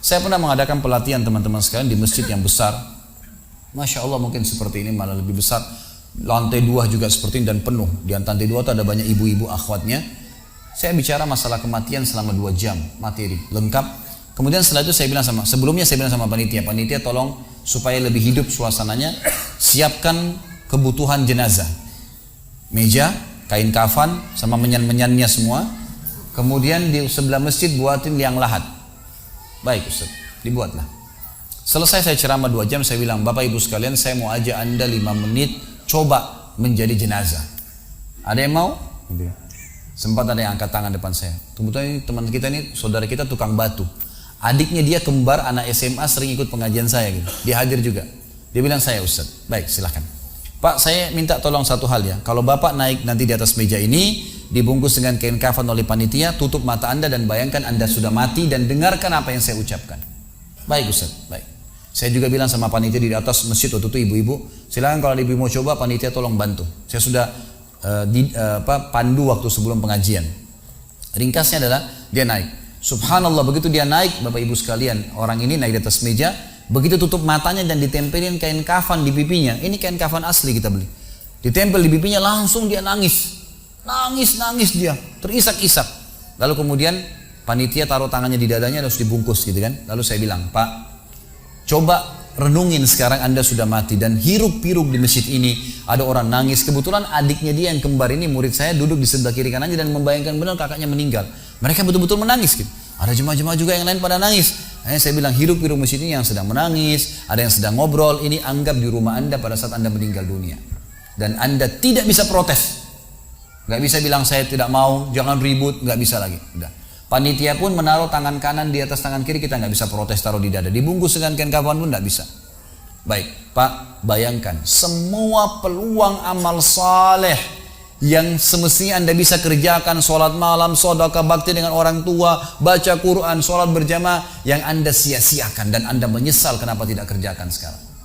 Saya pernah mengadakan pelatihan teman-teman sekalian di masjid yang besar. Masya Allah, mungkin seperti ini malah lebih besar. Lantai 2 juga seperti ini dan penuh. Di lantai 2 itu ada banyak ibu-ibu akhwatnya. Saya bicara masalah kematian selama 2 jam, materi lengkap. Kemudian setelah itu sebelumnya saya bilang sama panitia tolong supaya lebih hidup suasananya, siapkan kebutuhan jenazah. Meja, kain kafan, sama menyan-menyannya semua. Kemudian di sebelah masjid buatin liang lahat. Baik Ustaz, dibuatlah. Selesai saya ceramah 2 jam, saya bilang, Bapak Ibu sekalian, saya mau ajak Anda 5 menit coba menjadi jenazah. Ada yang mau? Sempat ada yang angkat tangan depan saya. Kebetulan teman kita ini, saudara kita tukang batu. Adiknya dia kembar anak SMA, sering ikut pengajian saya gitu. Dia hadir juga. Dia bilang, saya Ustaz. Baik, silahkan. Pak, saya minta tolong satu hal ya. Kalau Bapak naik nanti di atas meja ini, dibungkus dengan kain kafan oleh panitia, tutup mata Anda dan bayangkan Anda sudah mati dan dengarkan apa yang saya ucapkan. Baik Ustaz, baik. Saya juga bilang sama panitia di atas masjid waktu itu, ibu-ibu, silakan kalau ibu mau coba, panitia tolong bantu. Saya sudah pandu waktu sebelum pengajian. Ringkasnya adalah dia naik. Subhanallah, begitu dia naik, Bapak Ibu sekalian, orang ini naik di atas meja, begitu tutup matanya dan ditempelin kain kafan di pipinya. Ini kain kafan asli kita beli. Ditempel di pipinya, langsung dia nangis. Nangis dia, terisak-isak. Lalu kemudian panitia taruh tangannya di dadanya, harus dibungkus gitu kan. Lalu saya bilang, Pak, coba renungin sekarang Anda sudah mati dan hiruk-pikuk di masjid ini ada orang nangis. Kebetulan adiknya dia yang kembar ini, murid saya, duduk di sebelah kiri kanannya dan membayangkan benar kakaknya meninggal. Mereka betul-betul menangis gitu. Ada jemaah-jemaah juga yang lain pada nangis. Saya bilang, hiruk-pikuk masjid ini yang sedang menangis, ada yang sedang ngobrol, ini anggap di rumah Anda pada saat Anda meninggal dunia. Dan Anda tidak bisa protes. Gak bisa bilang saya tidak mau, jangan ribut, gak bisa lagi. Udah. Panitia pun menaruh tangan kanan di atas tangan kiri, kita gak bisa protes taruh di dada. Dibungkus dengan kain kafan pun gak bisa. Baik, Pak, bayangkan semua peluang amal saleh yang semestinya Anda bisa kerjakan, sholat malam, sedekah, bakti dengan orang tua, baca Quran, sholat berjamaah, yang Anda sia-siakan dan Anda menyesal kenapa tidak kerjakan sekarang.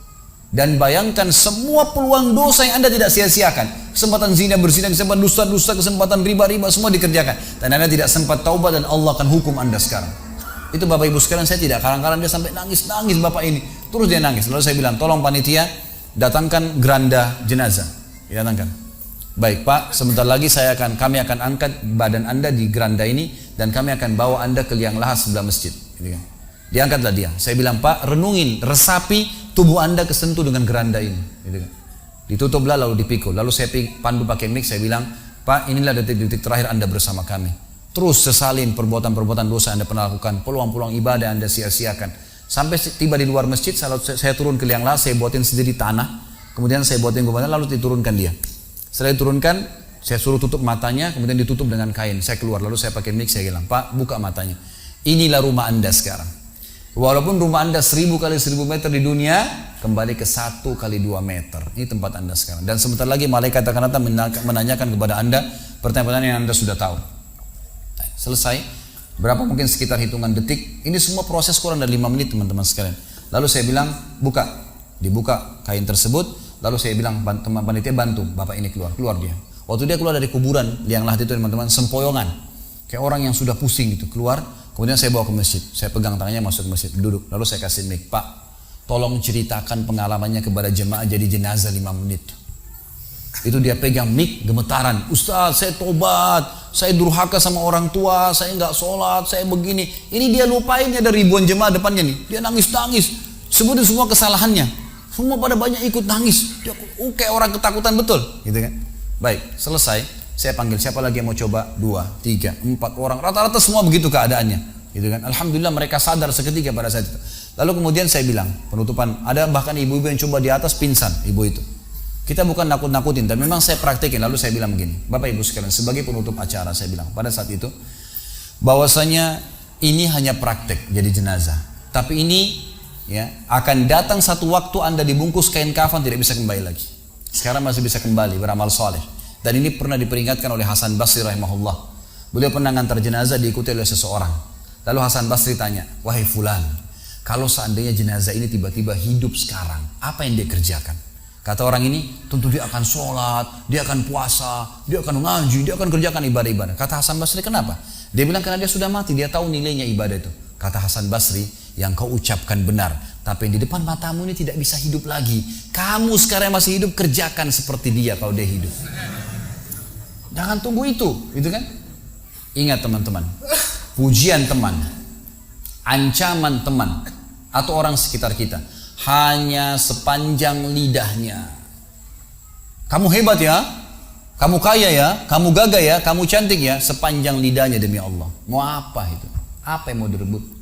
Dan bayangkan semua peluang dosa yang Anda tidak sia-siakan. Kesempatan zina, berzina, kesempatan dusta-dusta, kesempatan riba-riba, semua dikerjakan. Dan Anda tidak sempat taubat dan Allah akan hukum Anda sekarang. Itu Bapak Ibu sekalian, saya tidak karang-karang dia sampai nangis Bapak ini. Terus dia nangis. Lalu saya bilang, tolong panitia datangkan geranda jenazah. Datangkan. Baik Pak, sebentar lagi kami akan angkat badan Anda di geranda ini dan kami akan bawa Anda ke liang lahat sebelah masjid. Diangkatlah dia. Saya bilang, Pak, renungin, resapi tubuh Anda kesentuh dengan geranda ini. Ditutuplah lalu dipikul. Lalu saya pandu pakai mic, saya bilang, Pak, inilah detik-detik terakhir Anda bersama kami. Terus sesalin perbuatan-perbuatan dosa Anda pernah lakukan, peluang-peluang ibadah Anda sia-siakan. Sampai tiba di luar masjid, saya turun ke liang lahat, saya buatin sendiri tanah, kemudian saya buatin gubernur, lalu diturunkan dia. Setelah diturunkan, saya suruh tutup matanya, kemudian ditutup dengan kain. Saya keluar, lalu saya pakai mic, saya bilang, Pak, buka matanya. Inilah rumah Anda sekarang. Walaupun rumah Anda 1000 kali 1000 meter di dunia, kembali ke 1 kali 2 meter. Ini tempat Anda sekarang. Dan sebentar lagi malaikat akan datang menanyakan kepada Anda pertanyaan-pertanyaan yang Anda sudah tahu. Selesai. Berapa mungkin sekitar hitungan detik. Ini semua proses kurang dari 5 menit teman-teman sekalian. Lalu saya bilang, buka. Dibuka kain tersebut. Lalu saya bilang, teman panitia bantu. Bapak ini keluar dia. Waktu dia keluar dari kuburan, liang lahat itu teman-teman, sempoyongan. Kayak orang yang sudah pusing gitu, keluar. Kemudian saya bawa ke masjid. Saya pegang tangannya masuk ke masjid, duduk. Lalu saya kasih mic, Pak, tolong ceritakan pengalamannya kepada jemaah jadi jenazah 5 menit. Itu dia pegang mic, gemetaran. Ustaz, saya tobat, saya durhaka sama orang tua, saya nggak sholat, saya begini. Ini dia lupain, ada ribuan jemaah depannya nih. Dia nangis-nangis, sebutin semua kesalahannya. Semua pada banyak ikut nangis. Dia, kayak orang ketakutan betul, gitu kan? Baik, selesai. Saya panggil siapa lagi yang mau coba? 2, 3, 4 orang. Rata-rata semua begitu keadaannya, gitu kan? Alhamdulillah mereka sadar seketika pada saat itu. Lalu kemudian saya bilang penutupan. Ada bahkan ibu-ibu yang coba di atas pingsan, ibu itu. Kita bukan nakut-nakutin, tapi memang saya praktekin. Lalu saya bilang begini, Bapak Ibu sekalian, sebagai penutup acara saya bilang pada saat itu, bahwasanya ini hanya praktek jadi jenazah. Tapi ini ya akan datang satu waktu Anda dibungkus kain kafan tidak bisa kembali lagi. Sekarang masih bisa kembali beramal soleh. Dan ini pernah diperingatkan oleh Hasan Basri rahimahullah. Beliau pernah ngantar jenazah diikuti oleh seseorang. Lalu Hasan Basri tanya, wahai fulan, kalau seandainya jenazah ini tiba-tiba hidup sekarang, apa yang dia kerjakan? Kata orang ini, tentu dia akan sholat, dia akan puasa, dia akan ngaji, dia akan kerjakan ibadah-ibadah. Kata Hasan Basri, kenapa? Dia bilang karena dia sudah mati, dia tahu nilainya ibadah itu. Kata Hasan Basri, yang kau ucapkan benar, tapi yang di depan matamu ini tidak bisa hidup lagi. Kamu sekarang masih hidup, kerjakan seperti dia kalau dia hidup. Jangan tunggu itu, gitu kan? Ingat teman-teman, pujian teman, ancaman teman, atau orang sekitar kita hanya sepanjang lidahnya. Kamu hebat ya, kamu kaya ya, kamu gagah ya, kamu cantik ya, sepanjang lidahnya demi Allah. Mau apa itu? Apa yang mau direbut?